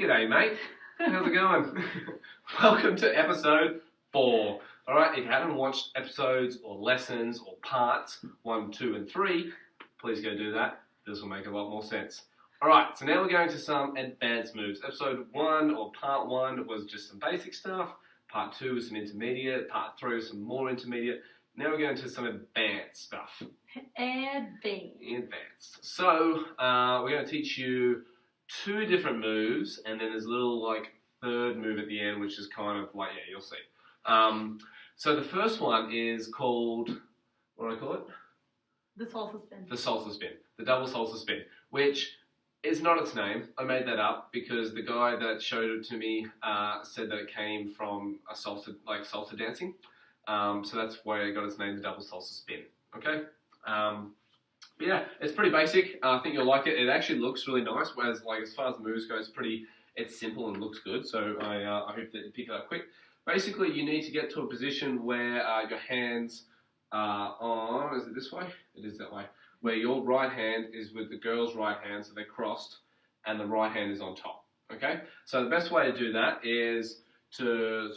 G'day, mate. How's it going? Welcome to episode 4. Alright, if you haven't watched episodes or lessons or parts 1, 2, and 3, please go do that. This will make a lot more sense. Alright, so now we're going to some advanced moves. Episode 1 or part 1 was just some basic stuff. Part 2 was some intermediate. Part 3 was some more intermediate. Now we're going to some advanced stuff. Advanced. So, we're going to teach you 2 different moves, and then there's a little third move at the end, which is kind of you'll see. So the first one is called, what do I call it? The salsa spin. The salsa spin. The double salsa spin, which is not its name. I made that up because the guy that showed it to me said that it came from a salsa, salsa dancing. So that's why it got its name, the double salsa spin. Okay? But yeah, it's pretty basic. I think you'll like it. It actually looks really nice, whereas as far as the moves go, it's simple and looks good. So I hope that you pick it up quick. Basically, you need to get to a position where your hands are on. Is it this way? It is that way. Where your right hand is with the girl's right hand, so they're crossed, and the right hand is on top. Okay. So the best way to do that is to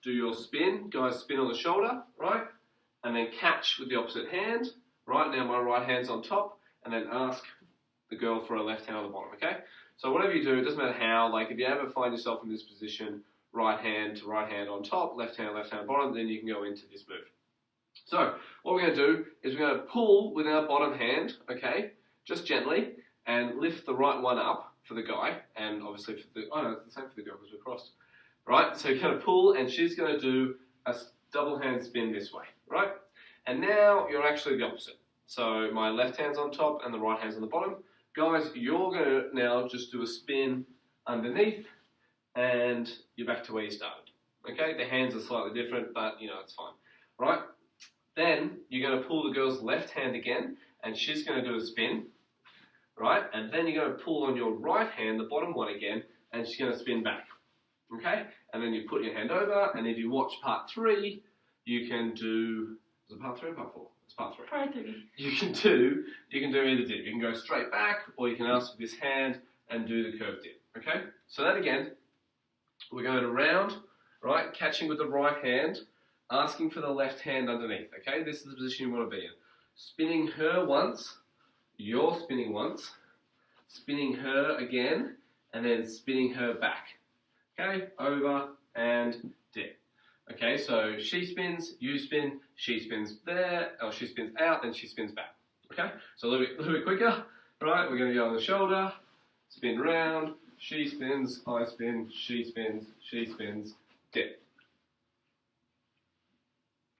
do your spin. Guys, spin on the shoulder, right, and then catch with the opposite hand. Right, now my right hand's on top, and then ask the girl for her left hand on the bottom, okay? So whatever you do, it doesn't matter how, if you ever find yourself in this position, right hand to right hand on top, left hand bottom, then you can go into this move. So, what we're going to do is we're going to pull with our bottom hand, okay, just gently, and lift the right one up for the guy, and obviously for the, oh no, it's the same for the girl because we're crossed. Right, so you're going to pull, and she's going to do a double hand spin this way, right? And now you're actually the opposite. So my left hand's on top and the right hand's on the bottom. Guys, you're going to now just do a spin underneath and you're back to where you started. Okay, the hands are slightly different, but it's fine. Right? Then you're going to pull the girl's left hand again and she's going to do a spin. Right? And then you're going to pull on your right hand, the bottom one again, and she's going to spin back. Okay? And then you put your hand over, and if you watch part 3, you can do... Is it part 3 or part 4? It's part 3. Part 3. You can do either dip. You can go straight back, or you can ask with this hand and do the curved dip. Okay? So that again, we're going around, right? Catching with the right hand, asking for the left hand underneath. Okay? This is the position you want to be in. Spinning her once, you're spinning once, spinning her again, and then spinning her back. Okay? Over and dip. Okay, so she spins, you spin, she spins there, or she spins out, then she spins back. Okay, so a little bit quicker. Right, we're going to go on the shoulder, spin round, she spins, I spin, she spins, dip.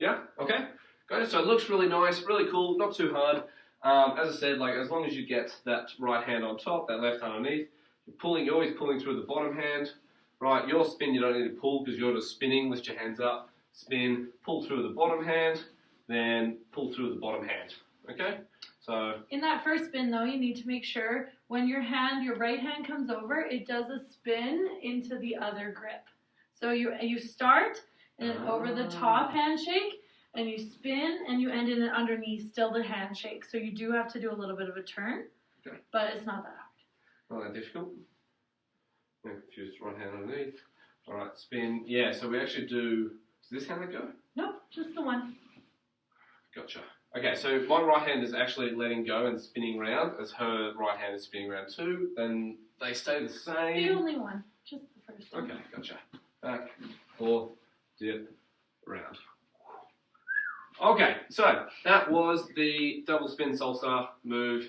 Yeah, okay. Good. So it looks really nice, really cool, not too hard. As I said, as long as you get that right hand on top, that left hand underneath, you're always pulling through the bottom hand. Right, your spin you don't need to pull because you're just spinning, lift your hands up, spin, pull through the bottom hand, then pull through the bottom hand, okay? So in that first spin though, you need to make sure when your right hand comes over, it does a spin into the other grip. So you start and over the top handshake, and you spin and you end in it underneath, still the handshake. So you do have to do a little bit of a turn, okay. But it's not that hard. Not that difficult. I'm confused, right hand underneath. Alright, spin. Yeah, so we actually do... Does this hand go? Nope, just the one. Gotcha. Okay, so my right hand is actually letting go and spinning round, as her right hand is spinning round too. Then they stay the same. The only one, just the first one. Okay, gotcha. Back, forth, dip, round. Okay, so that was the double spin salsa move.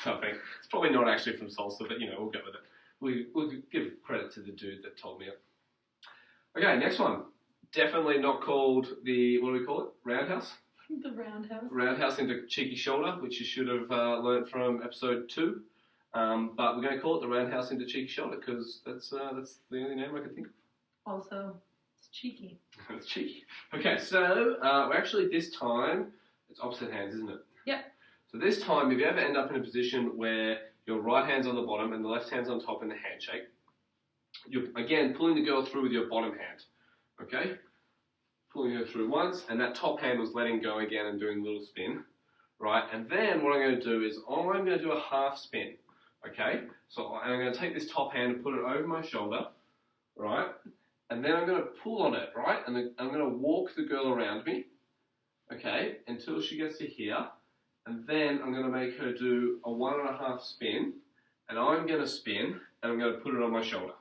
Something. It's probably not actually from salsa, but we'll go with it. We'll give credit to the dude that told me it. Okay, next one. Definitely not called the, what do we call it? Roundhouse? The roundhouse. Roundhouse into cheeky shoulder, which you should have learnt from episode 2. But we're going to call it the roundhouse into cheeky shoulder because that's the only name I can think of. Also, it's cheeky. It's cheeky. Okay, so we're actually this time, it's opposite hands, isn't it? Yep. So this time, if you ever end up in a position where your right hand's on the bottom and the left hand's on top in the handshake, you're, again, pulling the girl through with your bottom hand, okay? Pulling her through once, and that top hand was letting go again and doing a little spin, right? And then what I'm going to do is I'm going to do a half spin, Okay, so I'm going to take this top hand and put it over my shoulder, right? And then I'm going to pull on it, right? And then I'm going to walk the girl around me, okay, until she gets to here. And then I'm going to make her do a 1.5 spin. And I'm going to spin, and I'm going to put it on my shoulder.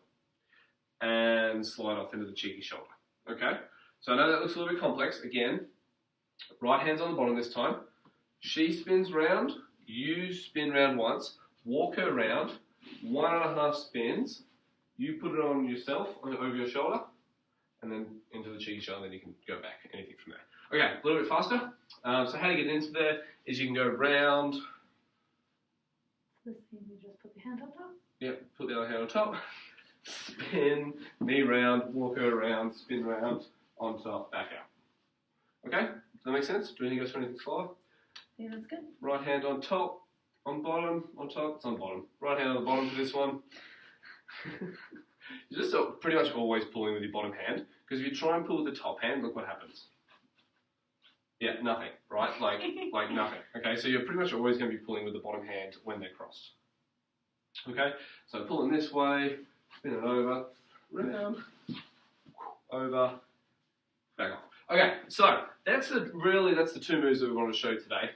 And slide off into the cheeky shoulder, okay? So I know that looks a little bit complex. Again, right hand's on the bottom this time. She spins round, you spin round once, walk her round, 1.5 spins, you put it on yourself, over your shoulder, and then into the cheeky shoulder, and then you can go back, anything from there. Okay, a little bit faster. So how to get into there is you can go round. This means you just put the hand on top? Yep, put the other hand on top, spin, knee round, walk her around, spin round, on top, back out. Okay, does that make sense? Do you need to go through anything slower? Yeah, that's good. Right hand on top, on bottom, on top, it's on bottom. Right hand on the bottom for this one. You're just pretty much always pulling with your bottom hand, because if you try and pull with the top hand, look what happens. Yeah, nothing, right? Like nothing. Okay, so you're pretty much always going to be pulling with the bottom hand when they're crossed. Okay, so pulling this way, spin it over, round, over, back off. Okay, so that's the two moves that we want to show today.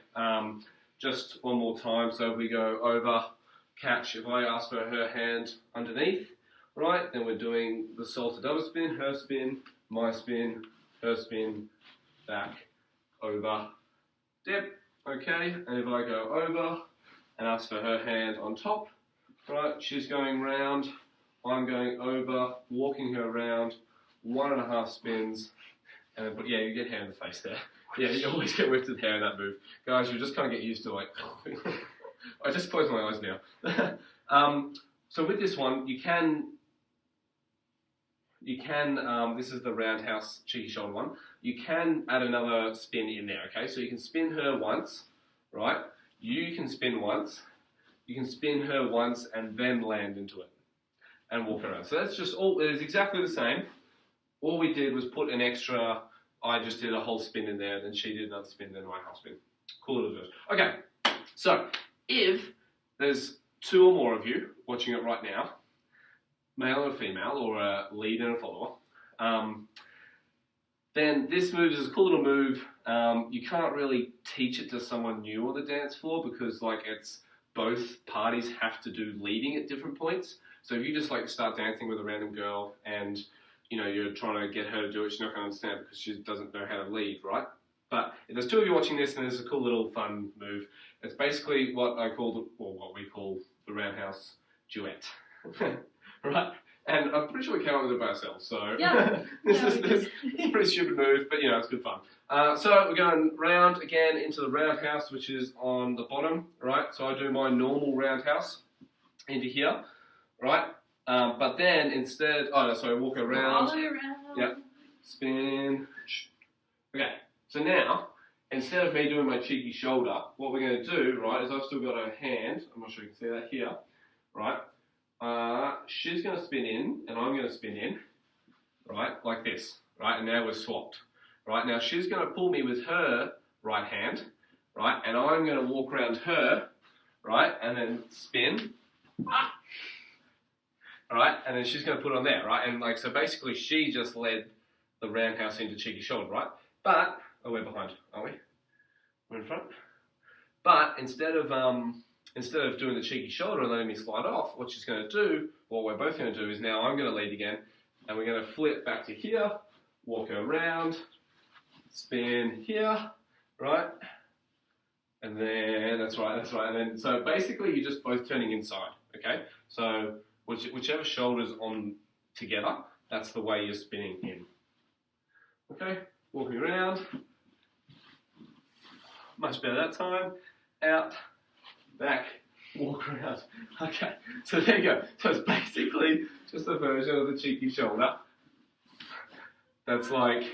Just one more time. So if we go over, catch. If I ask for her hand underneath, right, then we're doing the salsa double spin, her spin, my spin, her spin, back, over, dip. Okay, and if I go over and ask for her hand on top, right, she's going round, I'm going over, walking her around, 1.5 spins, and then, but yeah, you get hair in the face there. Yeah, you always get whipped with hair in that move. Guys, you just kind of get used to like, I just close my eyes now. So with this one, you can, this is the roundhouse cheeky shoulder one, you can add another spin in there, okay? So you can spin her once, right? You can spin once, you can spin her once and then land into it and walk around. So that's just all, it is exactly the same. All we did was put an extra, I just did a whole spin in there, then she did another spin, then my half spin. Cool little version. Okay, so if there's 2 or more of you watching it right now, male or female, or a lead and a follower, then this move is a cool little move. You can't really teach it to someone new on the dance floor because like it's both parties have to do leading at different points. So if you just like start dancing with a random girl and you know, you're trying to get her to do it, she's not going to understand because she doesn't know how to lead, right? But if there's 2 of you watching this, then there's a cool little fun move. It's basically what I call, or what we call the roundhouse duet, right? And I'm pretty sure we came up with it by ourselves, so yeah. It's a pretty stupid move, but you know, it's good fun. So we're going round again into the roundhouse, which is on the bottom, right? So I do my normal roundhouse into here, right? But then instead, walk around. All the way around. Yep. Spin. Okay, so now, instead of me doing my cheeky shoulder, what we're going to do, right, is I've still got her hand. I'm not sure you can see that here, right? She's going to spin in, and I'm going to spin in, right, like this, right? And now we're swapped, right? Now she's going to pull me with her right hand, right? And I'm going to walk around her, right? And then spin. Alright, and then she's going to put it on there, right? And like, so basically she just led the roundhouse into cheeky shoulder, right? But, oh, we're behind, aren't we? We're in front. But instead of doing the cheeky shoulder and letting me slide off, what she's going to do, what we're both going to do is now I'm going to lead again, and we're going to flip back to here, walk her around, spin here, right? And then, that's right. And then, so basically you're just both turning inside, okay? So, whichever shoulder's on together, that's the way you're spinning in. Okay, walking around. Much better that time. Out, back, walk around. Okay, so there you go. So it's basically just a version of the cheeky shoulder. That's like,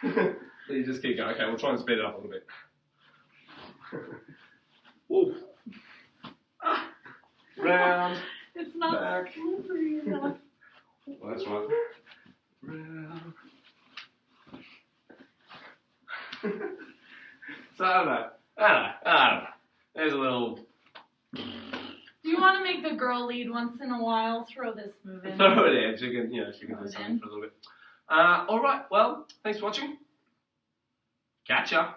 you just keep going. Okay, we'll try and speed it up a little bit. Woo. Round. It's not back. slippery enough. Well, that's right. Round. So I don't know. There's a little. Do you want to make take a girl lead once in a while, throw this move in. Throw it in. She can, she can Throw do it something in. for a little bit. All right. Well, thanks for watching. Catch ya.